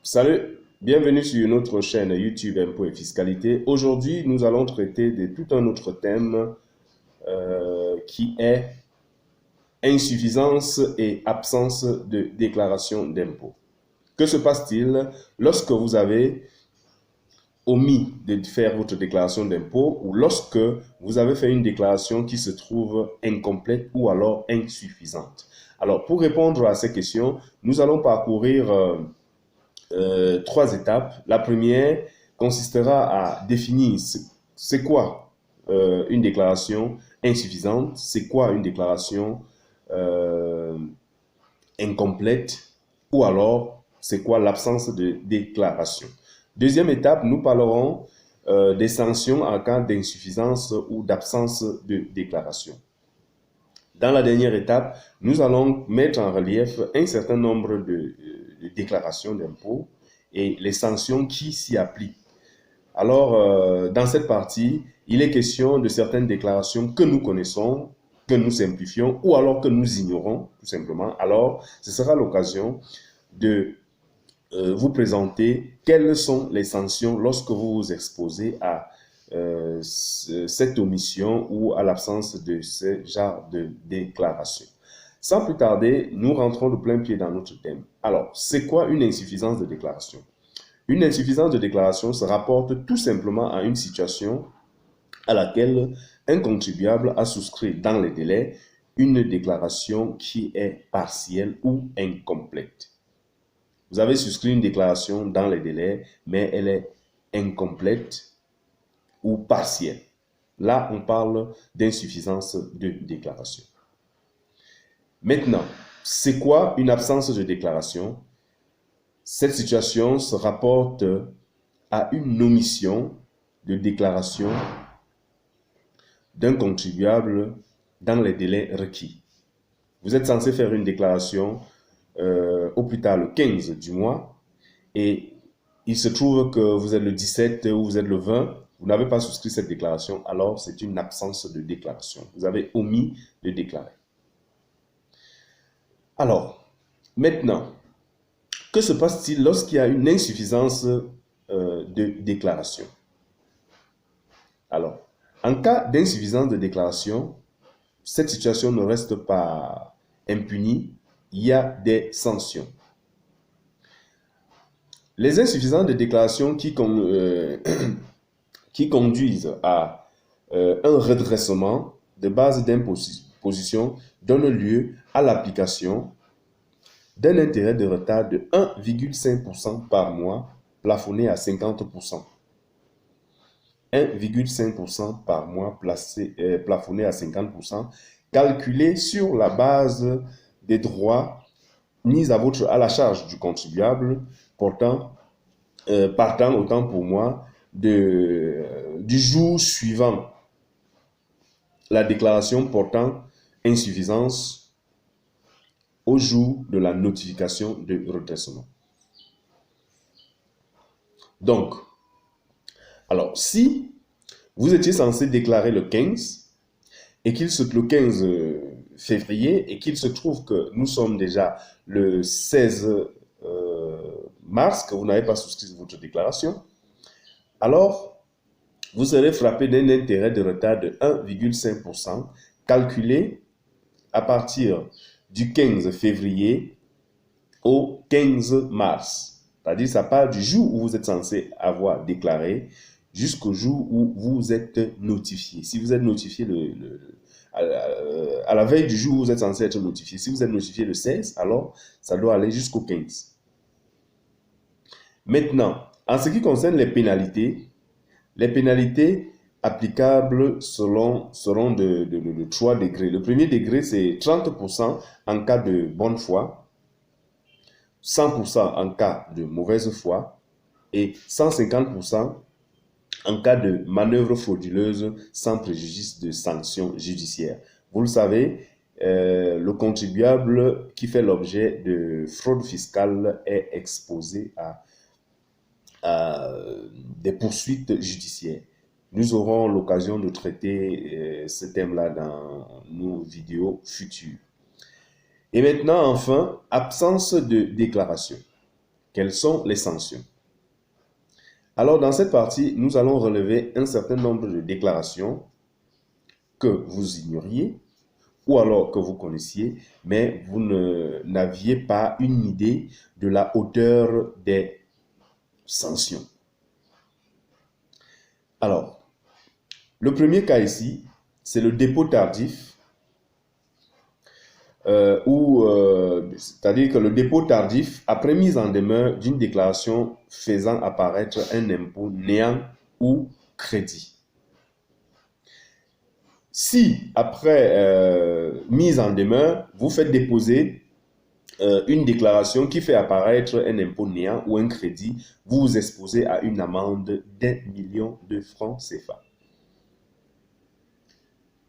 Salut, bienvenue sur notre chaîne YouTube Impôts et Fiscalité. Aujourd'hui, nous allons traiter de tout un autre thème qui est insuffisance et absence de déclaration d'impôts. Que se passe-t-il lorsque vous avez omis de faire votre déclaration d'impôt ou lorsque vous avez fait une déclaration qui se trouve incomplète ou alors insuffisante? Alors, pour répondre à ces questions, nous allons parcourir trois étapes. La première consistera à définir c'est quoi une déclaration insuffisante, c'est quoi une déclaration euh, incomplète ou alors c'est quoi l'absence de déclaration. Deuxième étape, nous parlerons des sanctions en cas d'insuffisance ou d'absence de déclaration. Dans la dernière étape, nous allons mettre en relief un certain nombre de déclarations d'impôts et les sanctions qui s'y appliquent. Alors, dans cette partie, il est question de certaines déclarations que nous connaissons, que nous simplifions ou alors que nous ignorons, tout simplement. Alors, ce sera l'occasion de vous présenter quelles sont les sanctions lorsque vous vous exposez à cette omission ou à l'absence de ce genre de déclaration. Sans plus tarder, nous rentrons de plein pied dans notre thème. Alors, c'est quoi une insuffisance de déclaration? Une insuffisance de déclaration se rapporte tout simplement à une situation à laquelle un contribuable a souscrit dans les délais une déclaration qui est partielle ou incomplète. Vous avez souscrit une déclaration dans les délais, mais elle est incomplète ou partielle. Là, on parle d'insuffisance de déclaration. Maintenant, c'est quoi une absence de déclaration? Cette situation se rapporte à une omission de déclaration d'un contribuable dans les délais requis. Vous êtes censé faire une déclaration au plus tard le 15 du mois et il se trouve que vous êtes le 17 ou vous êtes le 20, vous n'avez pas souscrit cette déclaration, alors c'est une absence de déclaration. Vous avez omis de déclarer. Alors, maintenant, que se passe-t-il lorsqu'il y a une insuffisance de déclaration? Alors, en cas d'insuffisance de déclaration, cette situation ne reste pas impunie, il y a des sanctions. Les insuffisances de déclaration qui conduisent à un redressement de base d'imposition donnent lieu à l'application d'un intérêt de retard de 1,5% par mois, plafonné à 50%. 1,5% par mois plafonné à 50%, calculé sur la base des droits mis à la charge du contribuable partant autant pour moi du jour suivant la déclaration portant insuffisance au jour de la notification de redressement. Donc, alors, si vous étiez censé déclarer le 15 et le 15 février et qu'il se trouve que nous sommes déjà le 16 mars, que vous n'avez pas souscrit votre déclaration, alors vous serez frappé d'un intérêt de retard de 1,5% calculé à partir du 15 février au 15 mars. C'est-à-dire ça part du jour où vous êtes censé avoir déclaré jusqu'au jour où vous êtes notifié. Si vous êtes notifié à la veille du jour où vous êtes censé être notifié, si vous êtes notifié le 16, alors ça doit aller jusqu'au 15. Maintenant, en ce qui concerne les pénalités applicables seront de 3 degrés. Le premier degré, c'est 30% en cas de bonne foi, 100% en cas de mauvaise foi et 150% en cas de manœuvre frauduleuse sans préjudice de sanctions judiciaires. Vous le savez, le contribuable qui fait l'objet de fraude fiscale est exposé à des poursuites judiciaires. Nous aurons l'occasion de traiter ce thème-là dans nos vidéos futures. Et maintenant, enfin, absence de déclaration. Quelles sont les sanctions? Alors, dans cette partie, nous allons relever un certain nombre de déclarations que vous ignoriez ou alors que vous connaissiez, mais vous n'aviez pas une idée de la hauteur des sanctions. Alors, le premier cas ici, c'est le dépôt tardif, c'est-à-dire que le dépôt tardif après mise en demeure d'une déclaration faisant apparaître un impôt néant ou crédit. Si après mise en demeure, vous faites déposer une déclaration qui fait apparaître un impôt néant ou un crédit, vous vous exposez à une amende d'1 million de francs CFA.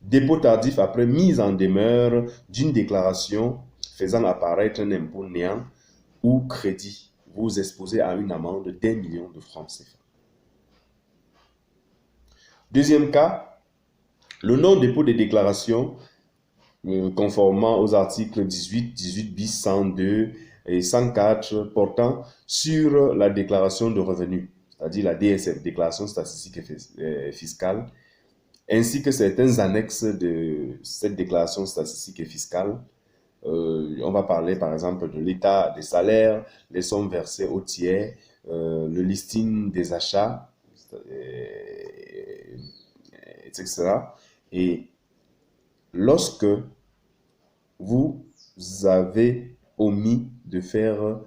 Dépôt tardif après mise en demeure d'une déclaration faisant apparaître un impôt néant ou crédit, vous vous exposez à une amende d'1 million de francs CFA. Deuxième cas, le non-dépôt des déclarations conformément aux articles 18, 18 bis, 102 et 104 portant sur la déclaration de revenus, c'est-à-dire la DSF, déclaration statistique et fiscale, ainsi que certaines annexes de cette déclaration statistique et fiscale. On va parler par exemple de l'état des salaires, les sommes versées aux tiers, le listing des achats, etc. Et lorsque vous avez omis de faire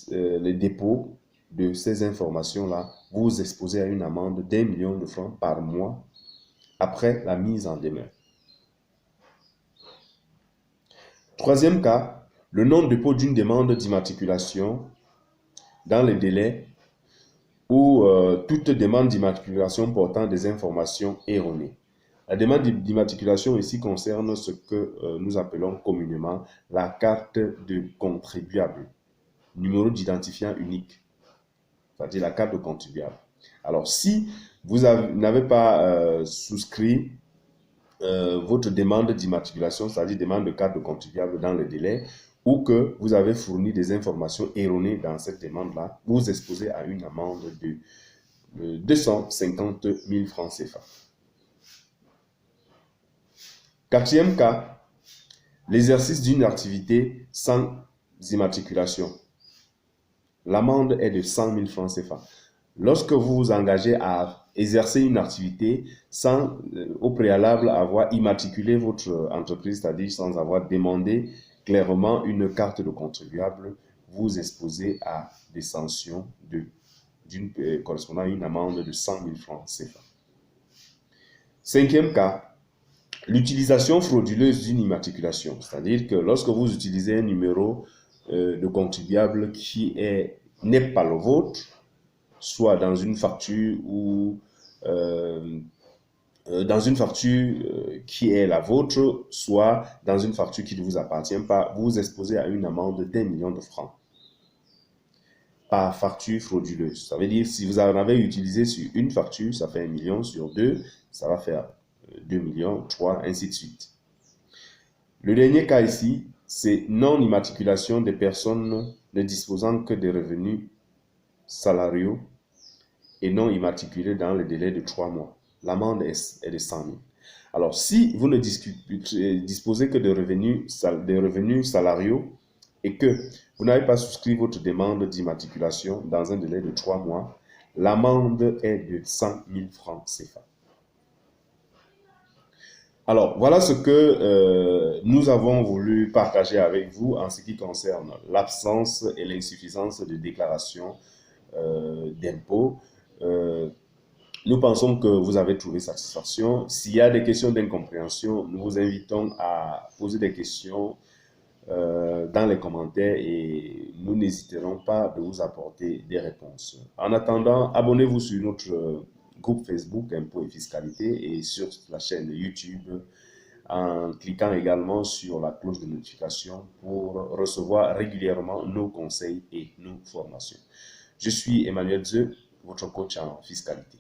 les dépôts de ces informations-là, vous vous exposez à une amende d'1 million de francs par mois après la mise en demeure. Troisième cas, le non-dépôt d'une demande d'immatriculation dans les délais ou toute demande d'immatriculation portant des informations erronées. La demande d'immatriculation ici concerne ce que nous appelons communément la carte de contribuable, numéro d'identifiant unique, c'est-à-dire la carte de contribuable. Alors, si vous n'avez pas souscrit votre demande d'immatriculation, c'est-à-dire demande de carte de contribuable dans le délai, ou que vous avez fourni des informations erronées dans cette demande-là, vous vous exposez à une amende de 250 000 francs CFA. Quatrième cas, l'exercice d'une activité sans immatriculation. L'amende est de 100 000 francs CFA. Lorsque vous vous engagez à exercer une activité sans au préalable avoir immatriculé votre entreprise, c'est-à-dire sans avoir demandé clairement une carte de contribuable, vous exposez à des sanctions correspondant à une amende de 100 000 francs CFA. Cinquième cas, l'utilisation frauduleuse d'une immatriculation, c'est-à-dire que lorsque vous utilisez un numéro de contribuable qui n'est pas le vôtre, soit dans une facture ou dans une facture qui est la vôtre, soit dans une facture qui ne vous appartient pas, vous vous exposez à une amende d'1 million de francs par facture frauduleuse. Ça veut dire si vous en avez utilisé sur une facture, ça fait 1 million, sur deux, ça va faire 2 millions, 3, ainsi de suite. Le dernier cas ici, c'est non-immatriculation des personnes ne disposant que des revenus salariaux et non immatriculés dans le délai de 3 mois. L'amende est de 100 000. Alors, si vous ne disposez que de revenus salariaux et que vous n'avez pas souscrit votre demande d'immatriculation dans un délai de 3 mois, l'amende est de 100 000 francs CFA. Alors, voilà ce que nous avons voulu partager avec vous en ce qui concerne l'absence et l'insuffisance de déclaration d'impôts. Nous pensons que vous avez trouvé satisfaction. S'il y a des questions d'incompréhension, nous vous invitons à poser des questions dans les commentaires et nous n'hésiterons pas de vous apporter des réponses. En attendant, abonnez-vous sur notre groupe Facebook Impôts et Fiscalité et sur la chaîne YouTube en cliquant également sur la cloche de notification pour recevoir régulièrement nos conseils et nos formations. Je suis Emmanuel Zeu, votre coach en fiscalité.